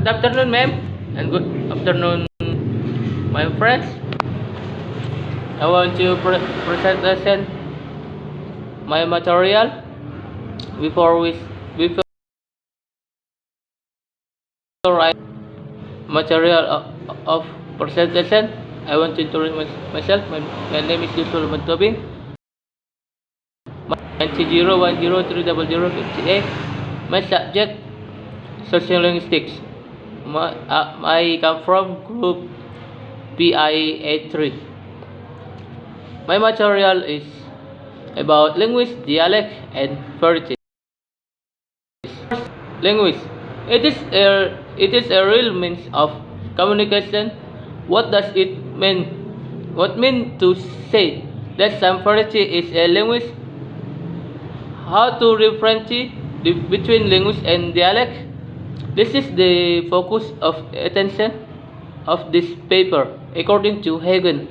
Good afternoon, ma'am, and good afternoon, my friends. I want to present my material before I material of presentation. I want to introduce myself. My name is Yusuf Mantobing. My 9010300058. My subject sociolinguistics. I come from group PI83. My material is about language, dialect, and varieties. Language. It is a real means of communication. What does it mean? What mean to say that some variety is a language? How to differentiate between language and dialect? This is the focus of attention of this paper, according to Hagen,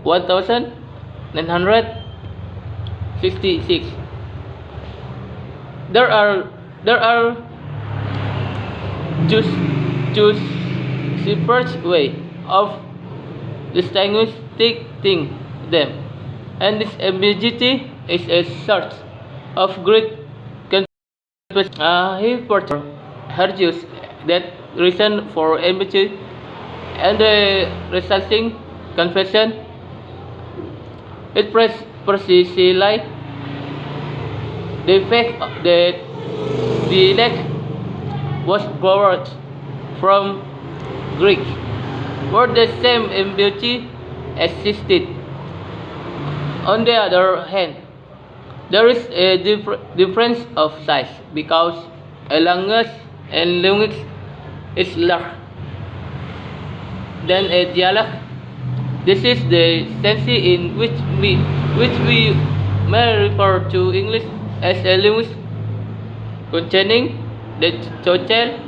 1966. There are two separate way of distinguishing them, and this ambiguity is a source of great confusion. He further argues that reason for ambiguity and the resulting confusion is precisely the fact that the dialect was borrowed from Greek, where the same ambiguity existed. On the other hand, there is a difference of size because a language is larger than a dialect. This is the sense in which we may refer to English as a language containing the total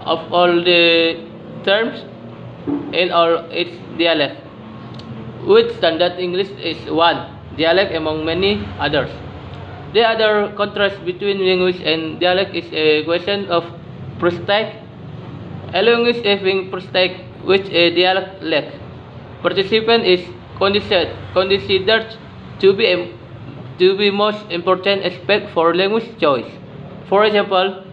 of all the terms in all its dialects, which standard English is one dialect among many others. The other contrast between language and dialect is a question of prosthetic. A language having prosthetic which a dialect lacks. Participant is considered to be most important aspect for language choice. For example,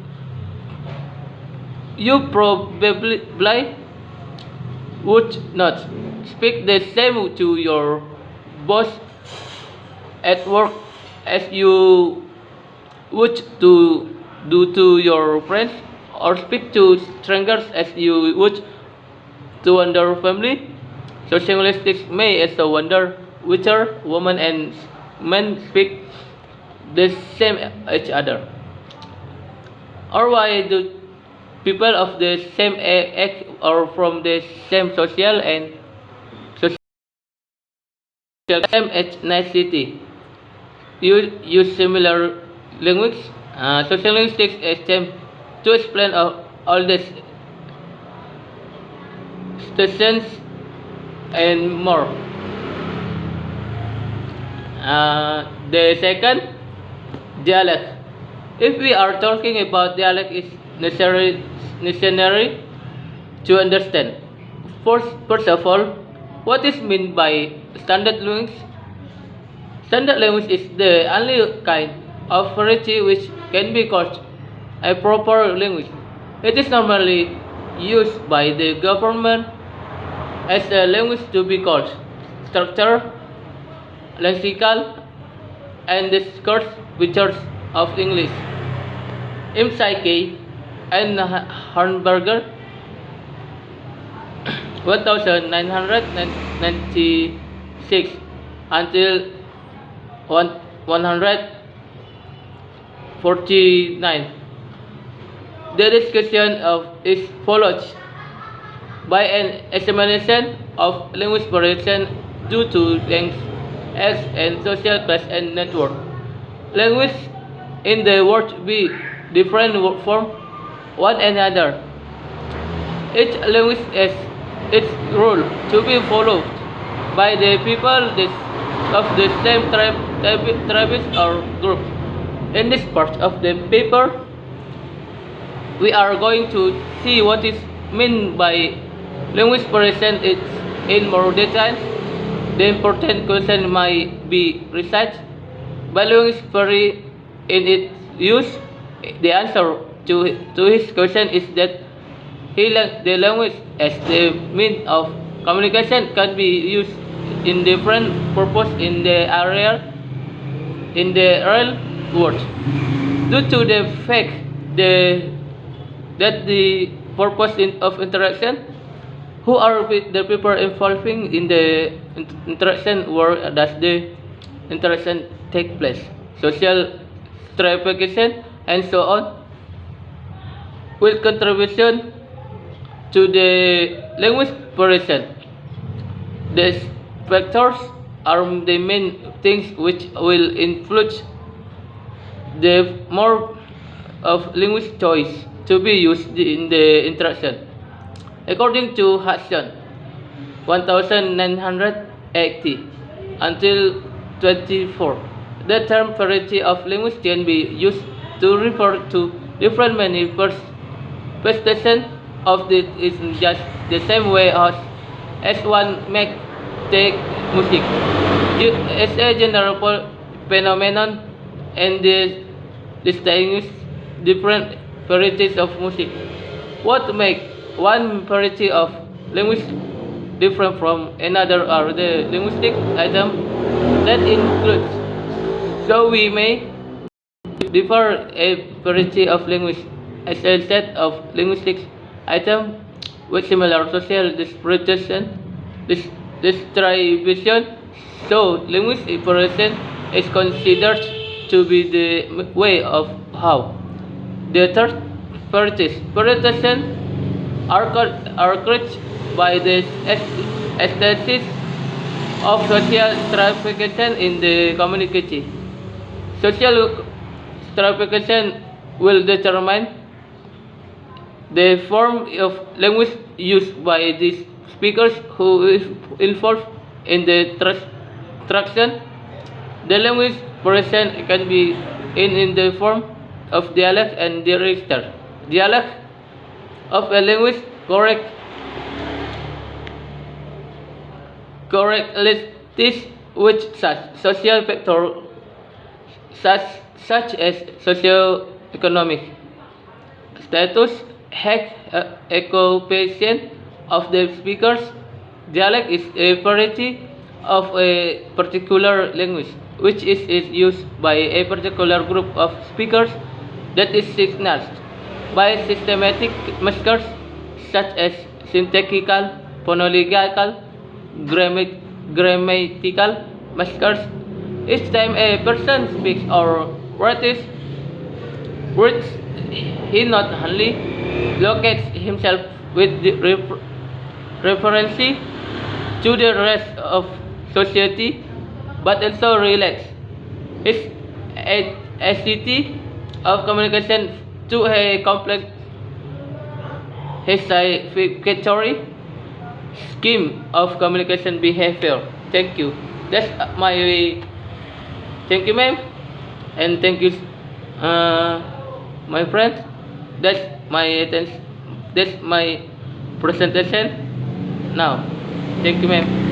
you probably would not speak the same to your boss at work as you would to do to your friends, or speak to strangers as you would to your family. Sociolinguistics may also wonder whether women and men speak the same each other, or why do people of the same age or from the same social and same ethnicity use similar language. Sociolinguistics attempt to explain all these stations and more. The second, dialect. If we are talking about dialect, is necessary to understand. First of all, what is meant by standard language? Standard language is the only kind of variety which can be called a proper language. It is normally used by the government as a language to be called structure, lexical, and discourse features of English. McKay and Hornberger, 1996 until 149. The discussion is followed by an examination of language variation due to length, age, and social class and network. Language in the world be different from one another. Each language has its rule to be followed by the people of the same tribes or group. In this part of the paper, we are going to see what is meant by language present in more detail. The important question might be research. By language vary in its use. The answer to his question is that the language as the means of communication can be used in different purpose in the real world. Due to the fact that the purpose of interaction, who are the people involving in the interaction, where does the interaction take place, social stratification, and so on, will contribution to the language present. These factors are the main things which will influence the more of language choice to be used in the interaction. According to Hudson, 1980 until 24, the term variety of language can be used to refer to different manifestations of it in just the same way as one may take music as a general phenomenon and distinguish different varieties of music. What makes one variety of language different from another are the linguistic items that includes. So we may differ a variety of language as a set of linguistic items with similar social distribution. So linguistic operation is considered to be the way of how the third varieties are created by the aesthetics of social stratification in the community. Social stratification will determine the form of language used by these speakers who is involved in the traction. The language present can be in the form of dialect and register. Dialect of a language correlates with such social factors such as socio-economic status, health, occupation of the speakers. Dialect is a variety of a particular language which is used by a particular group of speakers that is signaled by systematic markers such as syntactical, phonological, grammatical markers. Each time a person speaks or writes words, he not only locates himself with the reference to the rest of society, but also relates his ability of communication to a complex hierarchical scheme of communication behavior. Thank you. That's my thank you, ma'am, and thank you, my friend. That's my that's my presentation now. Thank you, ma'am.